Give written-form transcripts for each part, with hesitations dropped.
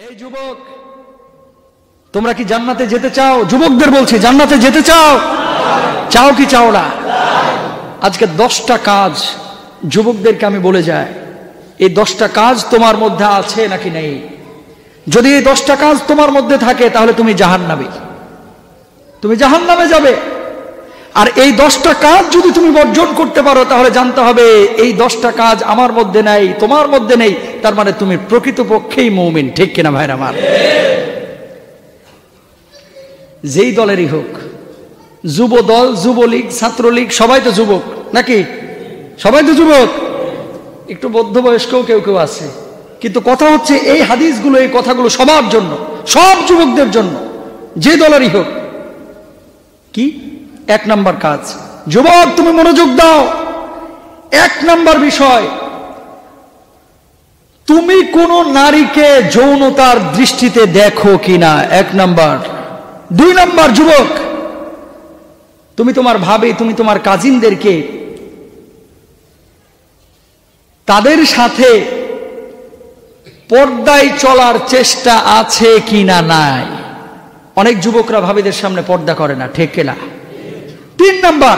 এই যুবক, তোমরা কি জান্নাতে যেতে চাও? যুবকদের বলছি, জান্নাতে যেতে চাও? চাও কি চাও না? আজকে 10টা কাজ যুবকদেরকে আমি বলে যাই, এই 10টা কাজ তোমার মধ্যে আছে নাকি নেই। যদি এই 10টা কাজ তোমার মধ্যে থাকে তাহলে তুমি জাহান্নামী, তুমি জাহান্নামে যাবে। আর এই 10টা কাজ যদি তুমি বর্জন করতে পারো তাহলে জানতে হবে এই 10টা কাজ আমার মধ্যে নাই, তোমার মধ্যে নেই, তার মানে তুমি প্রকৃতপক্ষেই মুমিন। ঠিক কিনা ভাইরা আমার? যেই দলেরই হোক, যুব দল, যুবলীগ, ছাত্রলীগ, সবাই তো যুবক নাকি? সবাই তো যুবক, একটু মধ্যবয়স্কও কেউ কেউ আছে। কিন্তু কথা হচ্ছে এই হাদিসগুলো, এই কথাগুলো সবার জন্য, সব যুবকদের জন্য, যে দলেরই হোক। কি 1 নাম্বার কাজ? যুবক তুমি মনোযোগ দাও। 1 নাম্বার বিষয়, তুমি কোন নারীকে যৌনতার দৃষ্টিতে দেখো কিনা, 1 নাম্বার। 2 নাম্বার, যুবক তুমি তোমার ভাবে, তুমি তোমার কাজিনদেরকে তাদের সাথে পর্দায় চলার চেষ্টা আছে কিনা নাই। অনেক যুবকরা ভাবিদের সামনে পর্দা করে না, ঠিক কিনা? 3 নাম্বার,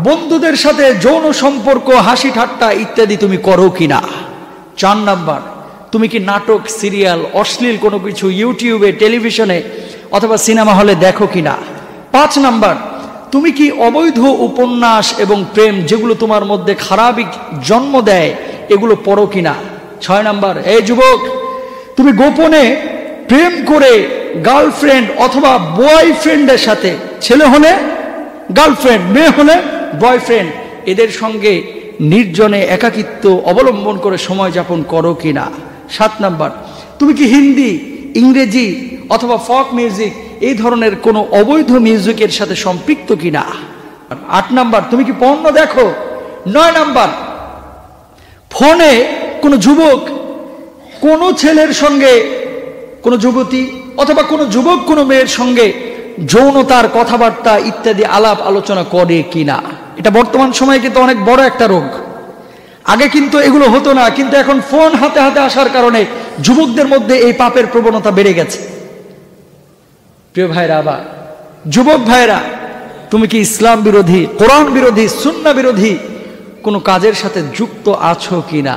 বন্ধুদের সাথে যৌন সম্পর্ক, হাসি ঠাট্টা ইত্যাদি তুমি করো কিনা। 4 নাম্বার, তুমি কি নাটক, সিরিয়াল, অশ্লীল কোনো কিছু ইউটিউবে, টেলিভিশনে অথবা সিনেমা হলে দেখো কিনা। 5 নাম্বার, তুমি কি অবৈধ উপন্যাস এবং প্রেম, যেগুলো তোমার মধ্যে খারাপই জন্ম দেয়, এগুলো পড়ো কিনা। 6 নাম্বার, এই যুবক তুমি গোপনে প্রেম করে গার্লফ্রেন্ড অথবা বয়ফ্রেন্ডের সাথে, ছেলে হলে গার্লফ্রেন্ড, মেয়ে হলে বয়ফ্রেন্ড, এদের সঙ্গে নির্জনে একাকিত্ব অবলম্বন করে সময় যাপন করো কিনা। 7 নাম্বার, তুমি কি হিন্দি, ইংরেজি অথবা ফক মিউজিক, এই ধরনের কোনো অবৈধ মিউজিকের সাথে সম্পৃক্ত কিনা। 8 নাম্বার, তুমি কি পর্ন দেখো। 9 নাম্বার, ফোনে কোনো যুবক কোনো ছেলের সঙ্গে, কোনো যুবতী অথবা কোনো যুবক কোনো মেয়ের সঙ্গে যৌনতার কথাবার্তা ইত্যাদি আলাপ আলোচনা করে কিনা। এটা বর্তমান সময়ে কিন্তু অনেক বড় একটা রোগ। আগে কিন্তু এগুলো হতো না, কিন্তু এখন ফোন হাতে হাতে আসার কারণে যুবকদের মধ্যে এই পাপের প্রবণতা বেড়ে গেছে। প্রিয় ভাইরা, আবার যুবক ভাইরা, তুমি কি ইসলাম বিরোধী, কোরআন বিরোধী, সুন্নাহ বিরোধী কোনো কাজের সাথে যুক্ত আছো কিনা?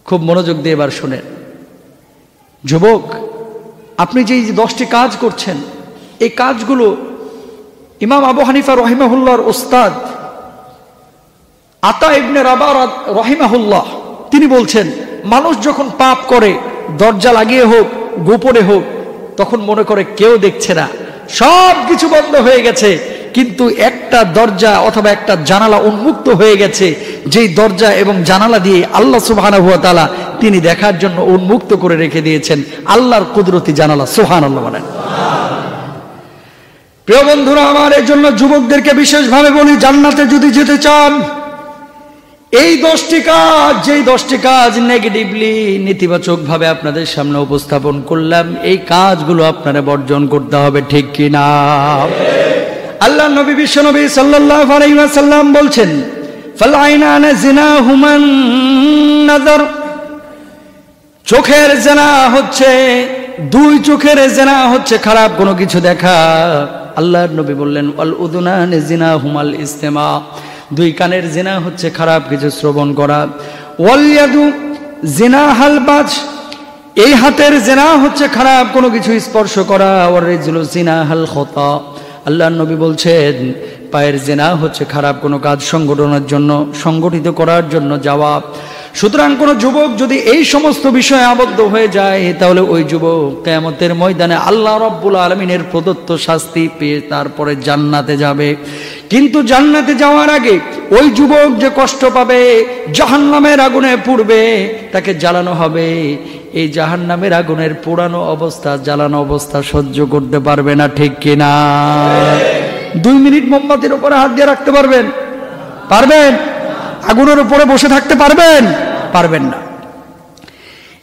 খুব মনোযোগ দিয়ে এবার শুনেন। যুবক, আপনি যে 10টি কাজ করছেন, এই কাজগুলো ইমাম আবু হানিফা রহিমাহুল্লাহর ওস্তাদ আতা ইবনে রাবাহ রহিমাহুল্লাহ তিনি বলছেন, মানুষ যখন পাপ করে, দরজা লাগিয়ে হোক, গোপনে হোক, তখন মনে করে কেউ দেখছে না, সব কিছু বন্ধ হয়ে গেছে, কিন্তু একটা দরজা অথবা একটা জানালা উন্মুক্ত হয়ে গেছে, যেই দরজা এবং জানালা দিয়ে আল্লাহ সুবহানাহু ওয়া তাআলা তিনি দেখার জন্য উন্মুক্ত করে রেখে দিয়েছেন। আল্লাহর কুদরতি জানালা, সুবহানাল্লাহ বলেন। প্রিয় বন্ধুরা আমার, এই জন্য যুবকদেরকে বিশেষভাবে বলি, জান্নাতে যদি যেতে চান, এই 10টি কাজ, যেই 10টি কাজ নেগেটিভলি, নেতিবাচক ভাবে আপনাদের সামনে উপস্থাপন করলাম, এই কাজগুলো আপনারা বর্জন করতে হবে, ঠিক কিনা? আল্লাহ নবী, বিশ্ব নবী সাল্লাল্লাহু আলাইহি ওয়াসাল্লাম বলছেন, ফাল আইনানা জিনাহুমান নাযার, চোখের জিনা হচ্ছে, 2 চোখের জিনা হচ্ছে খারাপ কোনো কিছু দেখা। আল্লাহর নবী বললেন, ওয়াল উযুনানি জিনাহুমাল ইস্তিমা, 2 কানের জিনা হচ্ছে খারাপ কিছু শ্রবণ করা। ওয়াল ইয়াদু জিনাহাল বাজ, এই হাতের জিনা হচ্ছে খারাপ কোনো কিছু স্পর্শ করা। ওয়ার রিজলু জিনাহাল খতা, আল্লাহর নবী বলছেন, পায়ের জিনা হচ্ছে খারাপ কোনো কাজ সংগঠিত করার জন্য যাওয়া। সুতরাং কোন যুবক যদি এই সমস্ত বিষয়ে আবদ্ধ হয়ে যায়, তাহলে ওই যুবক কিয়ামতের ময়দানে আল্লাহ রাব্বুল আলামিনের প্রদত্ত শাস্তি পেয়ে তারপরে জান্নাতে যাবে। কিন্তু জান্নাতে যাওয়ার আগে ওই যুবক যে কষ্ট পাবে, জাহান্নামের আগুনে পুড়বে, তাকে জ্বালানো হবে। এই জাহান্নামের আগুনের পোড়ানো অবস্থা, জ্বালানো অবস্থা সহ্য করতে পারবে না, ঠিক কিনা? 2 মিনিট মোমবাতির উপরে হাত দিয়ে রাখতে পারবেন? পারবেন? আগুনের উপরে বসে থাকতে পারবেন? পারবেন না।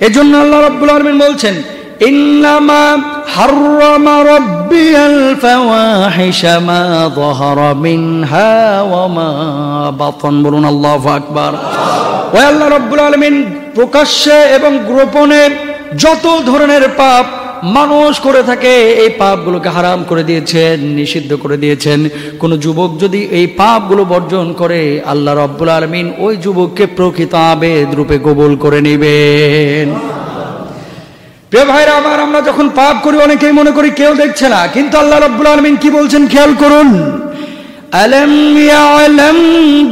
এজন্য আল্লাহ রাব্বুল আলামিন বলছেন, ইন্নামা হাররামা রাব্বিয়াল ফাওয়াহিশা মা যাহারা মিনহা ওয়া মা বাতান। বলুন আল্লাহু আকবার। ওয়া আল্লাহ রাব্বুল আলামিন প্রকাশ্যে এবং গোপনে যত ধরনের পাপ মানুষ করে থাকে এই পাপগুলোকে হারাম করে দিয়েছেন, নিষিদ্ধ করে দিয়েছেন। কোন যুবক যদি এই পাপগুলো বর্জন করে আল্লাহ রাব্বুল আলামিন ওই যুবককে প্রকৃত আবেদ রূপে কবুল করে নেবেন। প্রিয় ভাইরা আমার, আমরা যখন পাপ করি অনেকেই মনে করি কেউ দেখছে না, কিন্তু আল্লাহ রাব্বুল আলামিন কি বলছেন খেয়াল করুন। আলাম ইয়ালাম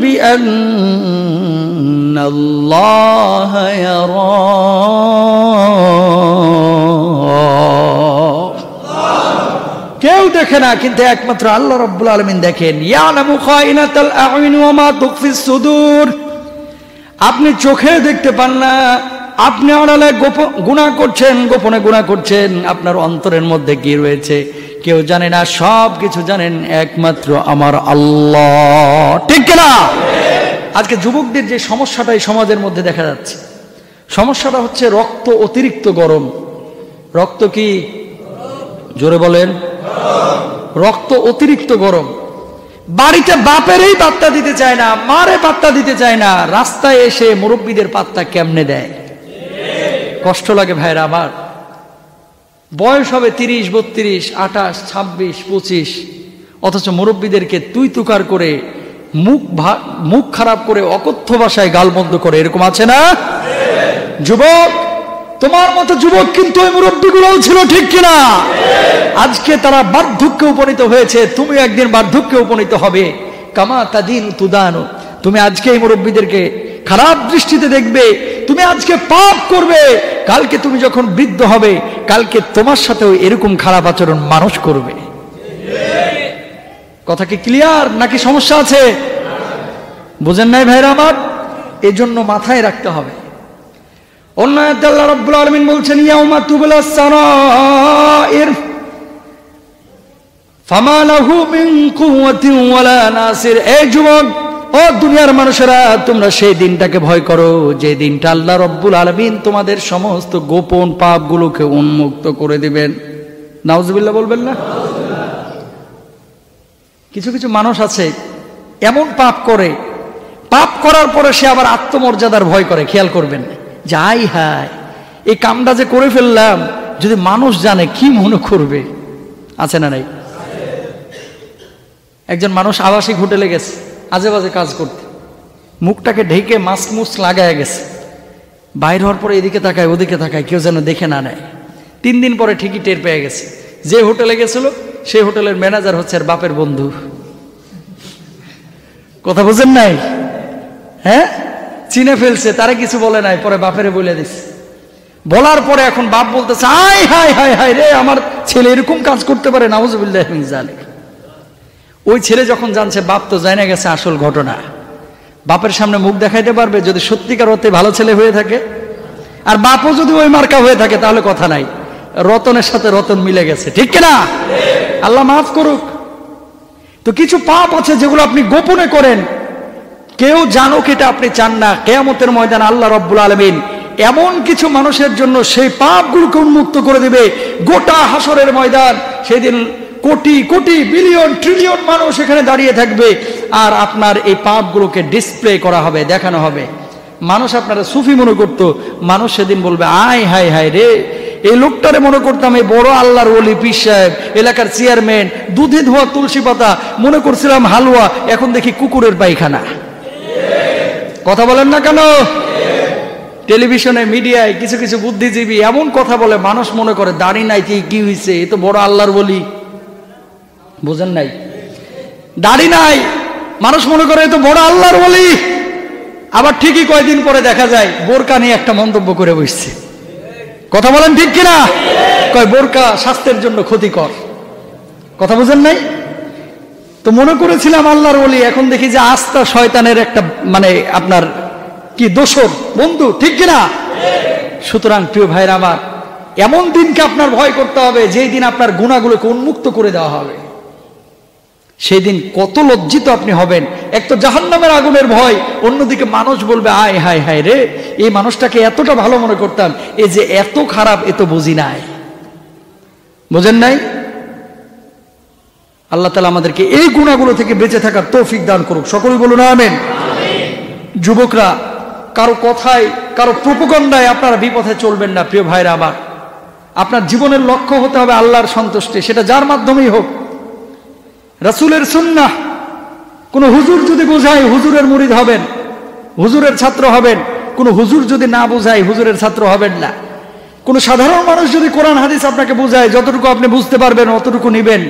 বিআন্নাল্লাহা ইয়ারা, কেউ দেখে না কিন্তু একমাত্র আল্লাহ রাব্বুল আলামিন দেখেন। ইয়ালামু খাইনাতাল আ'ইন ওয়া মা তুখফিস সুদূর, আপনি চোখে দেখতে পান না, আপনি আড়ালে গুনাহ করছেন, গোপনে গুনাহ করছেন, আপনার অন্তরের মধ্যে কি রয়েছে কেউ জানে না, সব কিছু জানেন একমাত্র আমার আল্লাহ। ঠিক না? আজকে যুবকদের যে সমস্যাটা এই সমাজের মধ্যে দেখা যাচ্ছে, সমস্যাটা হচ্ছে রক্ত অতিরিক্ত গরম। রক্ত কি? জোরে বলেন। রক্ত অতিরিক্ত গরম। বাড়িতে বাপেরই পাত্তা দিতে চায় না, মারে পাত্তা দিতে চায় না, রাস্তায় এসে মুরব্বীদের পাত্তা কেমনে দেয়। কষ্ট লাগে ভাইরা আমার। বয়স হবে 30, 32, 28, 26, 25, অথচ মুরব্বীদেরকে তুই তুকার করে মুখ খারাপ করে অকথ্য ভাষায় গালমন্দ করে, এরকম আছে না? যুবক, তোমার মতো যুবক কিন্তু ওই মুরব্বীগুলোও ছিল, ঠিক কিনা? আজকে তারা বার্ধক্যে উপনীত হয়েছে, তুমি একদিন বার্ধক্যে উপনীত হবে। কামা তাদিন তুদানু, তুমি আজকে এই মুরব্বীদেরকে খারাপ দৃষ্টিতে দেখবে, তুমি আজকে পাপ করবে, কালকে তুমি যখন বৃদ্ধ হবে কালকে তোমার সাথেও এরকম খারাপ আচরণ মানুষ করবে। কথা কি ক্লিয়ার নাকি সমস্যা আছে? বুঝেন নাই ভাইরা আমার? এই জন্য মাথায় রাখতে হবে। অন্য আয়াতে আল্লাহ রাব্বুল আলামিন বলছেন ইয়াউমা তুবলাস সারাইর ফামা লাহু মিন কুওয়াতিন ওয়ালা নাসির। এই যুবক, ও দুনিয়ার মানুষেরা, তোমরা সেই দিনটাকে ভয় করো যে দিনটা আল্লাহ রাব্বুল আলামিন তোমাদের সমস্ত গোপন পাপগুলোকে উন্মুক্ত করে দিবেন। নাউজুবিল্লাহ বলবেন না? কিছু কিছু মানুষ আছে এমন পাপ করে, পাপ করার পরে সে আবার আত্মমর্যাদার ভয় করে। খেয়াল করবেন, যাই হায় এই কামটা যে করে ফেললাম, যদি মানুষ জানে কি মনে করবে। আছে না নাই? একজন মানুষ আবাসিক হোটেলে গেছে আজে বাজে কাজ করতে, মুখটাকে ঢেকে মাস্ক লাগায় গেছে, বাইর হওয়ার পরে এদিকে তাকায় ওদিকে তাকায়, কেউ যেন দেখে না নেয়। 3 দিন পরে ঠিকই টের পেয়ে গেছে, যে হোটেলে গেছিল সেই হোটেলের ম্যানেজার হচ্ছে আর বাপের বন্ধু। কথা বুঝেন নাই? হ্যাঁ, চিনে ফেলছে, তারা কিছু বলে নাই, পরে বাপেরে বলে দিচ্ছে। বলার পরে এখন বাপ বলতেছে আয় হায় হায় হায় রে, আমার ছেলে এরকম কাজ করতে পারে, নাউজুবিল্লাহ মিন যালিক। ওই ছেলে যখন জানছে, বাপ তো জানা গেছে আসল ঘটনা, বাপের সামনে মুখ দেখাইতে পারবে যদি সত্যিকার অর্থে ভালো ছেলে হয়ে থাকে? আর বাপও যদি ওই মার্কা হয়ে থাকে তাহলে কথা নাই, রতনের সাথে রতন মিলে গেছে। ঠিক কিনা? আল্লাহ মাফ করুক। তো কিছু পাপ আছে যেগুলো আপনি গোপনে করেন, কেউ জানুক এটা আপনি চান না। কিয়ামতের ময়দানে আল্লাহ রাব্বুল আলামিন এমন কিছু মানুষের জন্য সেই পাপগুলোকে উন্মুক্ত করে দিবে। গোটা হাসরের ময়দান, সেদিন কোটি কোটি বিলিয়ন ট্রিলিয়ন মানুষ এখানে দাঁড়িয়ে থাকবে, আর আপনার এই পাপগুলোকে ডিসপ্লে করা হবে, দেখানো হবে। মানুষ আপনারা সুফি মনে করতো, মানুষ সেদিন বলবে আয় হায় হায় রে, এই লোকটারে মনে করতাম এই বড় আল্লাহর ওলি পীর সাহেব, এলাকার চেয়ারম্যান, দুধে ধোয়া তুলসী পাতা, মনে করছিলাম হালুয়া, এখন দেখি কুকুরের পায়খানা। কথা বলেন না কেন? টেলিভিশনে মিডিয়ায় কিছু কিছু বুদ্ধিজীবী এমন কথা বলে, মানুষ মনে করে দাড়ি নাই কি হয়েছে, এ তো বড় আল্লাহর বলি। বুঝেন নাই? দাড়ি নাই, মানুষ মনে করে এ তো বড় আল্লাহর বলি। আবার ঠিকই কয়েকদিন পরে দেখা যায় বোরকা নিয়ে একটা মন্তব্য করে বসছে। কথা বলেন ঠিক কিনা? কয় বোরকা স্বাস্থ্যের জন্য ক্ষতিকর। কথা বুঝেন নাই? তো মনে করেছিলাম আল্লাহর ওলি, এখন দেখি যে আস্থা শয়তানের একটা মানে আপনার কি দোসর বন্ধু। ঠিক কিনা? সুতরাং প্রিয় ভাইরা আমার, এমন দিনকে আপনার ভয় করতে হবে যেই দিন আপনার গুনাহগুলোকে উন্মুক্ত করে দেওয়া হবে। সেই দিন কত লজ্জিত আপনি হবেন। এক তো জাহান্নামের আগুনের ভয়, অন্যদিকে মানুষ বলবে আয় হায় হায় রে, এই মানুষটাকে এতটা ভালো মনে করতাম, এ যে এত খারাপ এ তো বুঝি নাই। বুঝেন নাই? আল্লাহ তাআলা আমাদেরকে এই গুনাহগুলো থেকে বেঁচে থাকার তৌফিক দান করুক। সকলেই বলুন আমিন। যুবকরা, কারো কথায়, কারো প্রোপাগান্ডায় আপনারা বিপথে চলবেন না প্রিয় ভাইরা আমার। আপনার জীবনের লক্ষ্য হতে হবে আল্লাহর সন্তুষ্টি, সেটা যার মাধ্যমেই হোক। রাসূলের সুন্নাহ, কোন হুজুর যদি বোঝায় হুজুরের মুরিদ হবেন, হুজুরের ছাত্র হবেন। কোন হুজুর যদি না বোঝায় হুজুরের ছাত্র হবেন না। কোন সাধারণ মানুষ যদি কোরআন হাদিস আপনাকে বোঝায়, যতটুকু আপনি বুঝতে পারবেন অতটুকু নেবেন,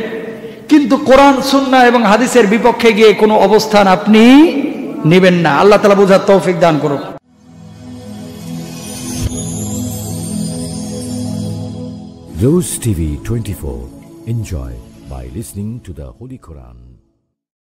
কিন্তু কোরআন সুন্নাহ এবং হাদিসের বিপক্ষে গিয়ে কোনো অবস্থান আপনি নেবেন না। আল্লাহ তাআলা বোঝার তৌফিক দান করুন। Rose TV 24. Enjoy by listening to the Holy Quran.